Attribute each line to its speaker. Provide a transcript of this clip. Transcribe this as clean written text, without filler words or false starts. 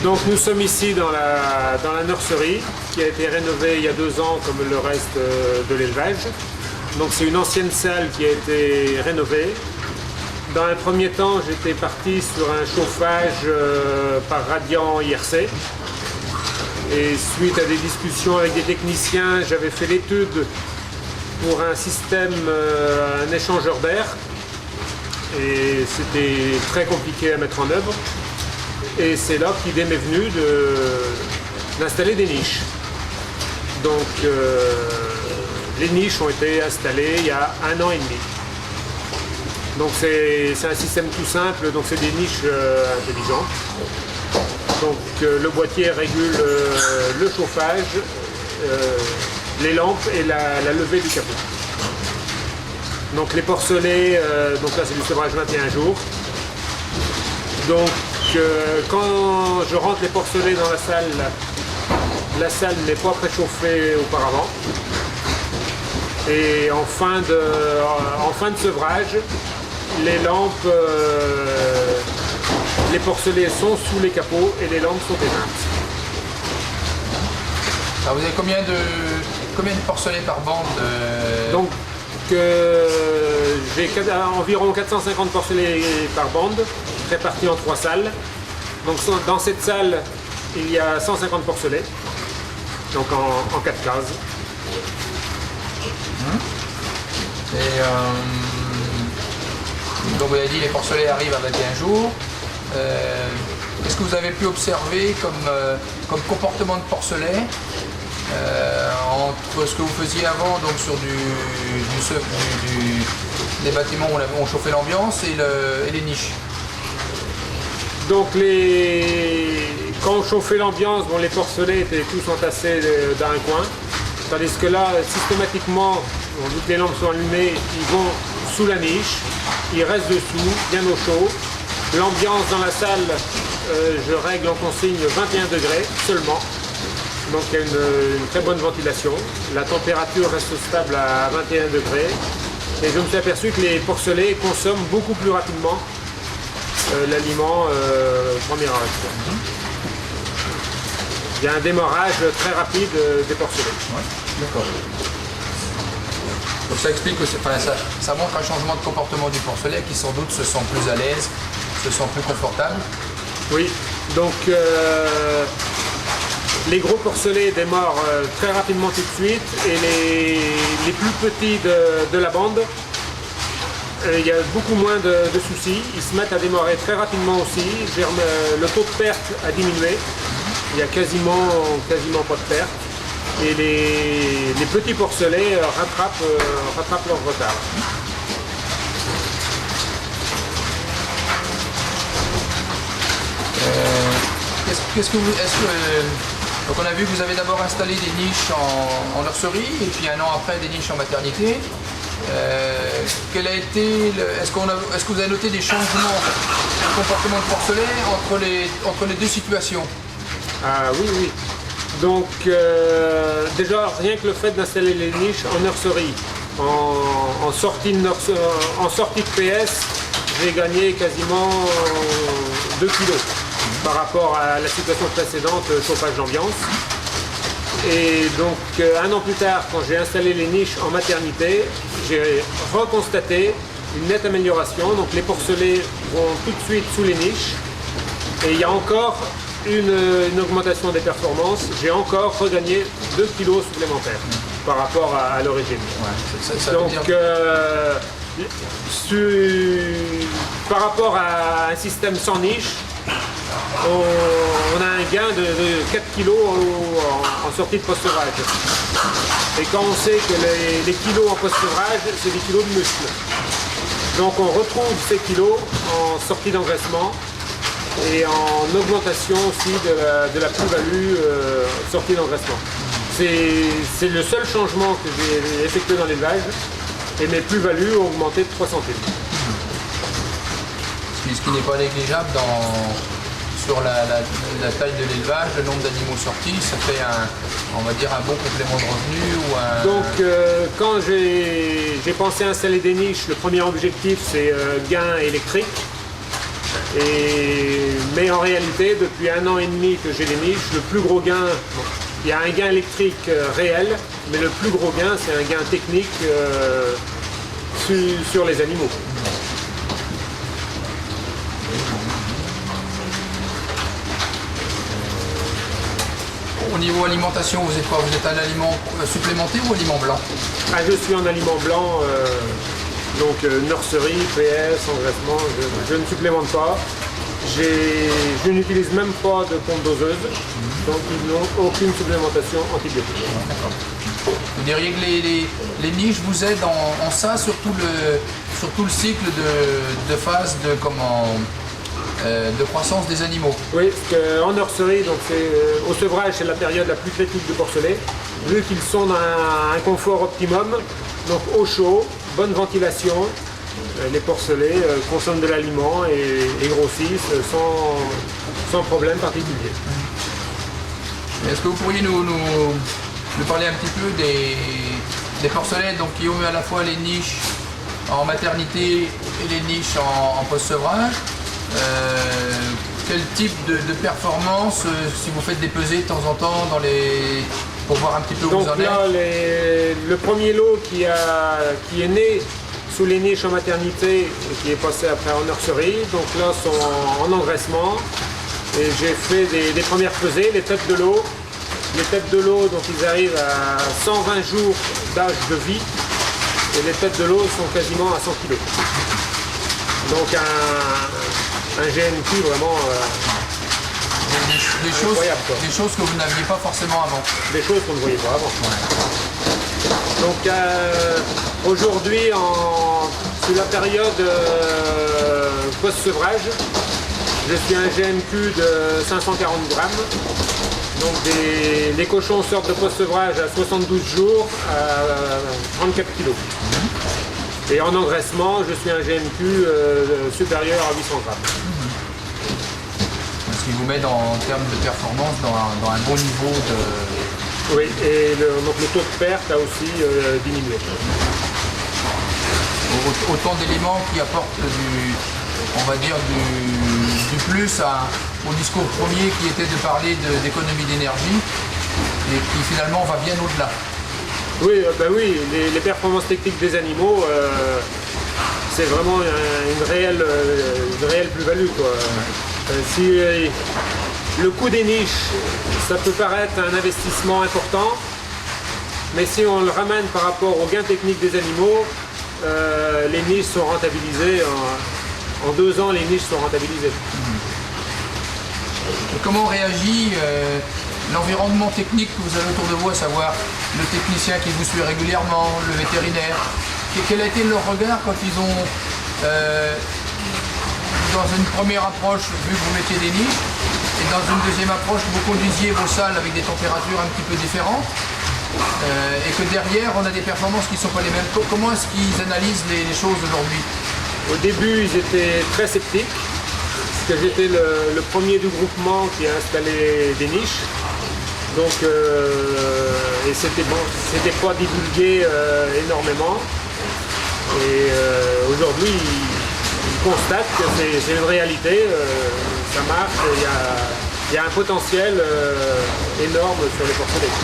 Speaker 1: Donc nous sommes ici dans la nurserie qui a été rénovée il y a 2 ans comme le reste de l'élevage. Donc c'est une ancienne salle qui a été rénovée. Dans un premier temps, j'étais parti sur un chauffage par radiant IRC. Et suite à des discussions avec des techniciens, j'avais fait l'étude pour un système, un échangeur d'air. Et c'était très compliqué à mettre en œuvre. Et c'est là que l'idée m'est venue d'installer des niches. Donc les niches ont été installées il y a 1 an et demi. Donc c'est un système tout simple, donc c'est des niches intelligentes. Donc le boîtier régule le chauffage, les lampes et la levée du capot. Donc les porcelets, donc là c'est du sevrage 21 jours. Donc quand je rentre les porcelets dans la salle n'est pas préchauffée auparavant. Et en fin de sevrage, les lampes, les porcelets sont sous les capots et les lampes sont éteintes.
Speaker 2: Alors vous avez combien de porcelets par bande
Speaker 1: Donc j'ai environ 450 porcelets par bande, répartis en 3 salles. Donc dans cette salle, il y a 150 porcelets, donc en 4 cases.
Speaker 2: Et donc vous avez dit les porcelets arrivent à 21 jours. Qu'est-ce que vous avez pu observer comme comportement de porcelet entre ce que vous faisiez avant, donc sur des bâtiments où on chauffait l'ambiance et les niches?
Speaker 1: Donc quand on chauffait l'ambiance, bon, les porcelets étaient tous entassés dans un coin, tandis que là, systématiquement, vu que les lampes sont allumées, ils vont sous la niche, ils restent dessous, bien au chaud. L'ambiance dans la salle, je règle en consigne 21 degrés seulement. Donc il y a une très bonne ventilation. La température reste stable à 21 degrés. Et je me suis aperçu que les porcelets consomment beaucoup plus rapidement l'aliment premier arrêt. Il y a un démarrage très rapide des porcelets.
Speaker 2: Ouais, d'accord. Donc ça explique que ça montre un changement de comportement du porcelet qui sans doute se sent plus à l'aise, se sent plus confortable.
Speaker 1: Oui, donc les gros porcelets démarrent très rapidement tout de suite et les plus petits de la bande, il y a beaucoup moins de soucis. Ils se mettent à démarrer très rapidement aussi. Le taux de perte a diminué. Il n'y a quasiment pas de perte. Et les petits porcelets rattrapent leur retard.
Speaker 2: Donc on a vu que vous avez d'abord installé des niches en nurserie et puis 1 an après des niches en maternité. Est-ce que vous avez noté des changements de comportement de porcelet entre les 2 situations?
Speaker 1: Ah oui, oui. Donc déjà rien que le fait d'installer les niches en nurserie, en sortie de PS, j'ai gagné quasiment 2 kilos par rapport à la situation précédente, chauffage d'ambiance. Et donc 1 an plus tard, quand j'ai installé les niches en maternité, j'ai reconstaté une nette amélioration. Donc les porcelets vont tout de suite sous les niches. Et il y a encore une augmentation des performances. J'ai encore regagné 2 kilos supplémentaires par rapport à l'origine. Ouais, donc par rapport à un système sans niche, on a un gain de 4 kg en sortie de post-sevrage. Et quand on sait que les kilos en post-sevrage, c'est des kilos de muscles. Donc on retrouve ces kilos en sortie d'engraissement et en augmentation aussi de la plus-value sortie d'engraissement. C'est le seul changement que j'ai effectué dans l'élevage et mes plus-values ont augmenté de 3 centimes.
Speaker 2: Ce qui n'est pas négligeable sur la taille de l'élevage, le nombre d'animaux sortis, ça fait on va dire un bon complément de revenu.
Speaker 1: Donc quand j'ai pensé installer des niches, le premier objectif c'est gain électrique. Mais en réalité, depuis 1 an et demi que j'ai les niches, le plus gros gain, bon, il y a un gain électrique réel, mais le plus gros gain, c'est un gain technique sur les animaux.
Speaker 2: Au niveau alimentation, vous êtes quoi? Vous êtes un aliment supplémenté ou aliment blanc?
Speaker 1: Ah, je suis en aliment blanc, donc nurserie, PS, engraissement, je ne supplémente pas. Je n'utilise même pas de pompe doseuse, donc ils n'ont aucune supplémentation antibiotique.
Speaker 2: Vous diriez que les niches vous aident en ça sur tout le cycle de phase de croissance des animaux?
Speaker 1: Oui, parce qu'en nurserie, donc au sevrage, c'est la période la plus critique du porcelet, vu qu'ils sont dans un confort optimum, donc au chaud, bonne ventilation, les porcelets consomment de l'aliment et grossissent sans problème particulier.
Speaker 2: Est-ce que vous pourriez nous parler un petit peu des porcelets donc, qui ont eu à la fois les niches en maternité et les niches en post-sevrage? Quel type de performance, si vous faites des pesées de temps en temps pour voir un petit peu où vous en êtes?
Speaker 1: Donc là, le premier lot qui est né sous les niches en maternité et qui est passé après en nurserie, donc là sont en engraissement et j'ai fait des premières pesées, les têtes de l'eau. Les têtes de l'eau, donc ils arrivent à 120 jours d'âge de vie et les têtes de l'eau sont quasiment à 100 kg. Donc un GNQ vraiment incroyable.
Speaker 2: Des choses que vous n'aviez pas forcément avant.
Speaker 1: Des choses qu'on ne voyait pas avant. Ouais. Donc aujourd'hui, sur la période post-sevrage, je suis un GNQ de 540 grammes. Donc les cochons sortent de post-sevrage à 72 jours à 34 kg. Et en engraissement, je suis un GNQ supérieur à 800 grammes.
Speaker 2: Ce qui vous met en termes de performance dans un bon niveau de...
Speaker 1: Oui, et donc le taux de perte a aussi diminué.
Speaker 2: Autant d'éléments qui apportent on va dire du plus au discours premier qui était de parler d'économie d'énergie et qui finalement va bien au-delà.
Speaker 1: Oui, oui, les performances techniques des animaux, c'est vraiment une réelle plus-value. Si le coût des niches, ça peut paraître un investissement important, mais si on le ramène par rapport aux gains techniques des animaux, les niches sont rentabilisées. En 2 ans, les niches sont rentabilisées.
Speaker 2: Et comment réagit l'environnement technique que vous avez autour de vous, à savoir le technicien qui vous suit régulièrement, le vétérinaire? Quel a été leur regard quand ils ont, dans une première approche, vu que vous mettiez des niches, et dans une deuxième approche, vous conduisiez vos salles avec des températures un petit peu différentes, et que derrière, on a des performances qui ne sont pas les mêmes? Comment est-ce qu'ils analysent les choses aujourd'hui?
Speaker 1: Au début, ils étaient très sceptiques, parce que j'étais le premier du groupement qui a installé des niches. Donc, et c'était pas divulgué énormément. Et aujourd'hui, ils constatent que c'est une réalité, ça marche, il y a un potentiel énorme sur les porcelets.